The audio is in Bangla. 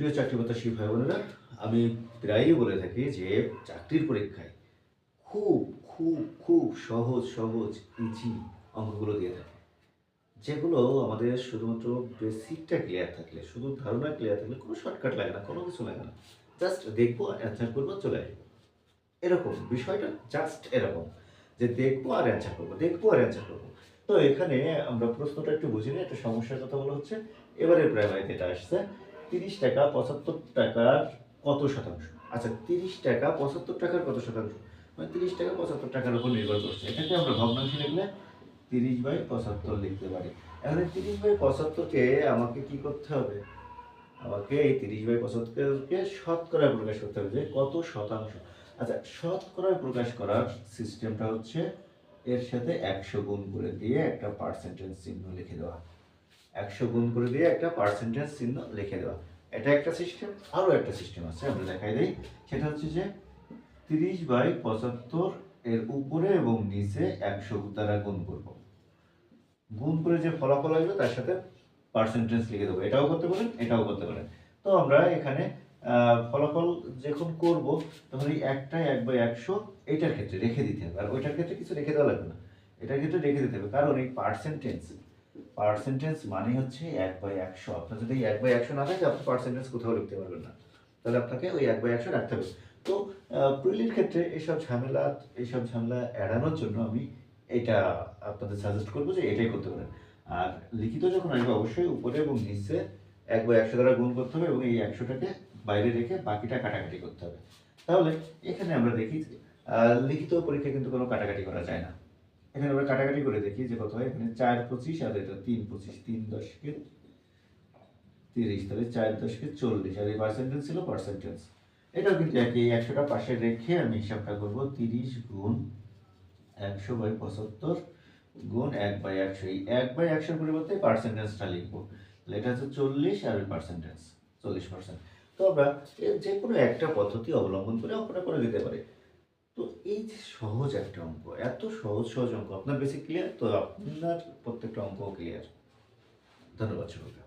প্রিয় চাকরি প্রত্যাশী ভাই বোনেরা, আমি প্রায়ই বলে থাকি যে চাকরির পরীক্ষায় খুব খুব খুব সহজ সহজ ইজি অঙ্কগুলো দিয়ে থাকে, যেগুলো আমাদের শুধুমাত্র বেসিকটা ক্লিয়ার থাকলে, শুধু ধারণা ক্লিয়ার থাকলে, কোনো শর্টকাট লাগে না, কোনো কিছু লাগে না, জাস্ট দেখবো, অ্যান্সার করবো, চলে আসবো। এরকম বিষয়টা জাস্ট এরকম যে দেখবো আর অ্যান্সার করবো, দেখবো আর অ্যান্সার করবো। তো এখানে আমরা প্রশ্নটা একটু বুঝে নিই, একটা সমস্যার কথা বলা হচ্ছে। এবারে প্রাইমারিতে এটা আসছে ৩০ টাকা ৭৫ টাকার কত শতাংশ। আচ্ছা, ৩০ টাকা ৭৫ টাকার কত শতাংশ, মানে ৩০ টাকা ৭৫ টাকার উপর নির্ভর করছে। এটাকে আমরা ভগ্নাংশে লিখলে ৩০/৭৫ লিখতে পারি। এখন এই ৩০/৭৫-কে আমাকে কি করতে হবে, আমাকে এই ৩০/৭৫-কে শতকরায় প্রকাশ করতে হবে যে কত শতাংশ। আচ্ছা, শতকরায় প্রকাশ করার সিস্টেমটা হচ্ছে এর সাথে ১০০ গুণ করে দিয়ে একটা পার্সেন্টেজ চিহ্ন লিখে দেওয়া। ১০০ গুণ করে দিয়ে একটা পার্সেন্টেজ চিহ্ন লিখে দেওয়া। এটা একটা সিস্টেম। আরও একটা সিস্টেম আছে, আমরা দেখাই দিই। সেটা হচ্ছে যে ৩০/৭৫ এর উপরে এবং নিচে ১০০ দ্বারা গুণ করব। গুণ করে যে ফলাফল আসবে তার সাথে পার্সেন্টেজ লিখে দেবো। এটাও করতে পারেন, এটাও করতে পারেন। তো আমরা এখানে ফলাফল যখন করব তখন এই একটাই ১/১০০ এটার ক্ষেত্রে রেখে দিতে হবে, আর ওইটার ক্ষেত্রে কিছু রেখে দেওয়া লাগবে না। এটার ক্ষেত্রে রেখে দিতে হবে, কারণ এই পার্সেন্টেজ পার্সেন্টেজ মানে হচ্ছে ১/১০০। আপনার যদি ১/১০০ না থাকে, আপনি পার্সেন্টেজ কোথাও লিখতে পারবেন না। তাহলে আপনাকে ওই ১/১০০ রাখতে হবে। তো প্রিলির ক্ষেত্রে এইসব ঝামেলা এড়ানোর জন্য আমি এটা আপনাদের সাজেস্ট করবো যে এটাই করতে পারেন। আর লিখিত যখন আসবে অবশ্যই উপরে এবং নিচে ১/১০০ দ্বারা গুণ করতে হবে এবং এই ১০০টাকে বাইরে রেখে বাকিটা কাটাকাটি করতে হবে। তাহলে এখানে আমরা দেখি যে লিখিত পরীক্ষায় কিন্তু কোনো কাটাকাটি করা যায় না। এখানে আমরা কাটাকাটি করে দেখি যে কত হয়। এখানে ৪/২৫ আর এটা ৩/২৫, ৩×১০ = ৩০, তাহলে ৪×১০ = ৪০, আর এই পার্সেন্টেজ ছিল পার্সেন্টেজ। এটাও কিন্তু একই, ১০০টা পাশে রেখে আমি হিসাবটা করব। ৩০ গুণ ১০০/৭৫ গুণ ১/১০০। এই ১/১০০ পরিবর্তে পার্সেন্টেজটা লিখবো। তাহলে এটা হচ্ছে ৪০ আর ওই পার্সেন্টেজ ৪০%। তো আমরা যে কোনো একটা পদ্ধতি অবলম্বন করে অঙ্কটা করে দিতে পারি। তো এই যে সহজ একটা অঙ্ক, এত সহজ সহজ অঙ্ক, আপনার বেসিক ক্লিয়ার, তো আপনার প্রত্যেকটা অঙ্ক ক্লিয়ার। ধন্যবাদ সকলকে।